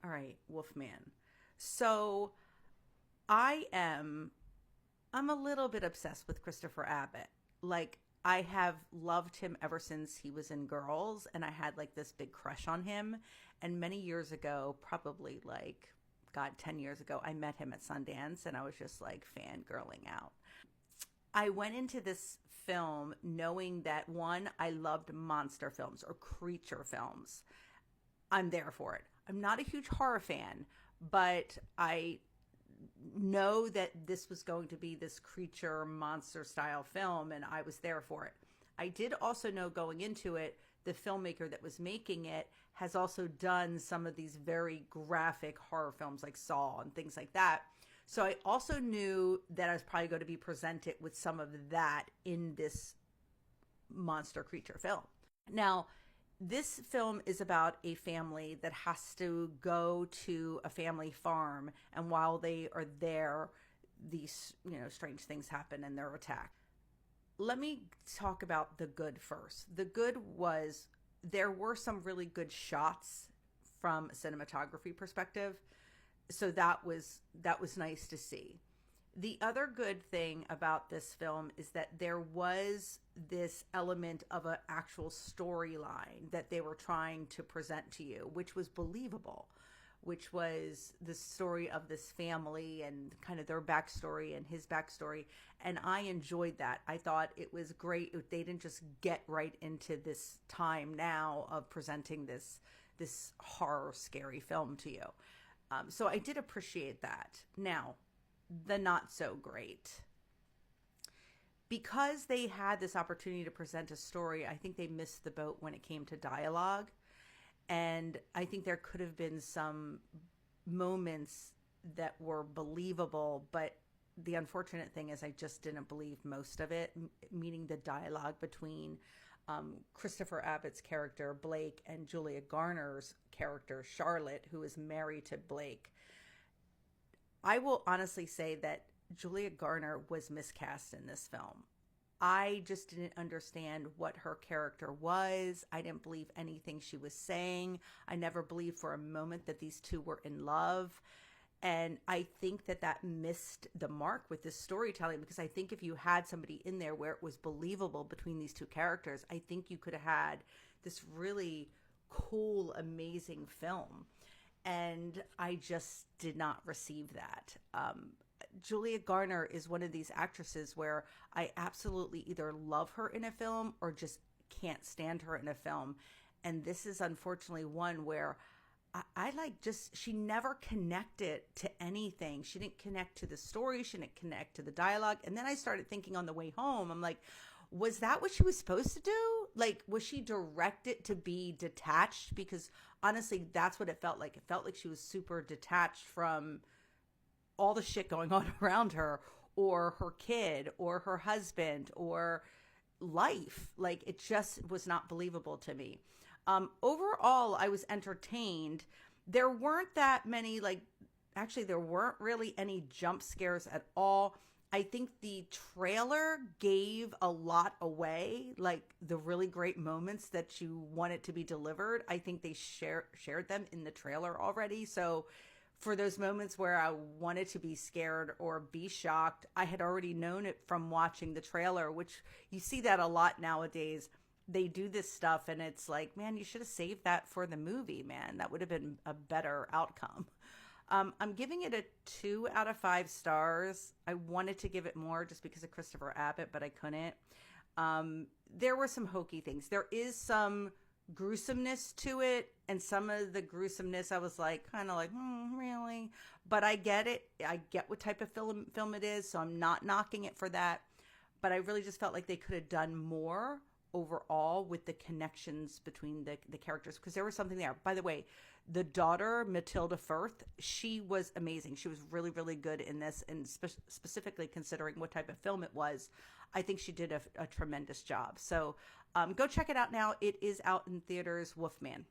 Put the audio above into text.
All right, Wolfman. So I am I'm a little bit obsessed with Christopher Abbott. Like I have loved him ever since he was in Girls, and I had like this big crush on him. And many years ago, probably like God, 10 years ago, I met him at Sundance and I was just like fangirling out. I went into this film knowing that one, I loved monster films or creature films. I'm there for it. I'm not a huge horror fan, but I know that this was going to be this creature monster style film, and I was there for it. I did also know going into it, the filmmaker that was making it has also done some of these very graphic horror films like Saw and things like that. So I also knew that I was probably going to be presented with some of that in this monster creature film. Now, this film is about a family that has to go to a family farm, and while they are there, these strange things happen and they're attacked. Let me talk about the good first. The good was there were some really good shots from a cinematography perspective, so that was nice to see. The other good thing about this film is that there was this element of an actual storyline that they were trying to present to you, which was believable, which was the story of this family and kind of their backstory and his backstory. And I enjoyed that. I thought it was great. They didn't just get right into this time now of presenting this horror, scary film to you. So I did appreciate that. Now, the not so great. Because they had this opportunity to present a story, I think they missed the boat when it came to dialogue. And I think there could have been some moments that were believable, but the unfortunate thing is I just didn't believe most of it, meaning the dialogue between Christopher Abbott's character, Blake, and Julia Garner's character, Charlotte, who is married to Blake. I will honestly say that Julia Garner was miscast in this film. I just didn't understand what her character was. I didn't believe anything she was saying. I never believed for a moment that these two were in love. And I think that that missed the mark with this storytelling, because I think if you had somebody in there where it was believable between these two characters, I think you could have had this really cool, amazing film. And I just did not receive that. Julia Garner is one of these actresses where I absolutely either love her in a film or just can't stand her in a film. And this is unfortunately one where I like just, she never connected to anything. She didn't connect to the story. She didn't connect to the dialogue. And then I started thinking on the way home, I'm like, was that what she was supposed to do? Like, was she directed to be detached? Because honestly, that's what it felt like. It felt like she was super detached from all the shit going on around her, or her kid, or her husband, or life. Like, it just was not believable to me. Overall, I was entertained. There weren't that many, like, actually, there weren't really any jump scares at all. I think the trailer gave a lot away, like the really great moments that you want it to be delivered. I think they shared them in the trailer already. So for those moments where I wanted to be scared or be shocked, I had already known it from watching the trailer, which you see that a lot nowadays. They do this stuff and it's like, man, you should have saved that for the movie, man. That would have been a better outcome. I'm giving it a 2 out of 5 stars. I wanted to give it more just because of Christopher Abbott, but I couldn't. There were some hokey things. There is some gruesomeness to it, and some of the gruesomeness I was like, kind of like, really? But I get it. I get what type of film it is, so I'm not knocking it for that. But I really just felt like they could have done more overall with the connections between the characters, because there was something there. By the way, the daughter, Matilda Firth, she was amazing. She was really, really good in this, and specifically considering what type of film it was, I think she did a tremendous job. So go check it out now. It is out in theaters. Wolfman.